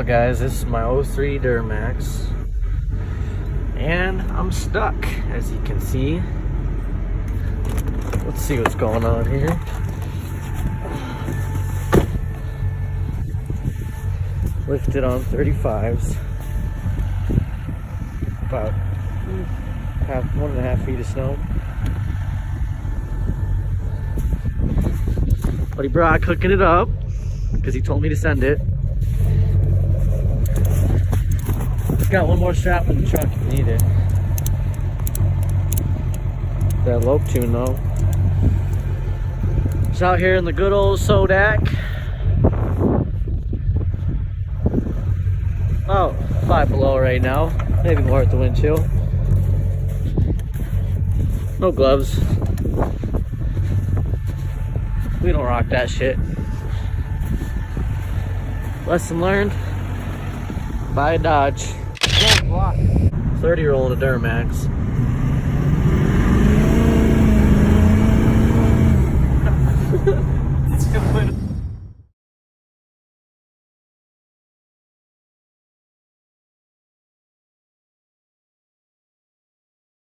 out, guys? This is my 03 Duramax, and I'm stuck, as you can see. Let's see what's going on here. Lifted on 35s, about 1.5 feet of snow. Buddy Brock hooking it up because he told me to send it. Got one more strap in the truck if you need it. That lope tune though. It's out here in the good old Sodak. Oh, 5 below right now. Maybe more at the wind chill. No gloves. We don't rock that shit. Lesson learned. Buy a Dodge. 30 rolling a Duramax. It's gonna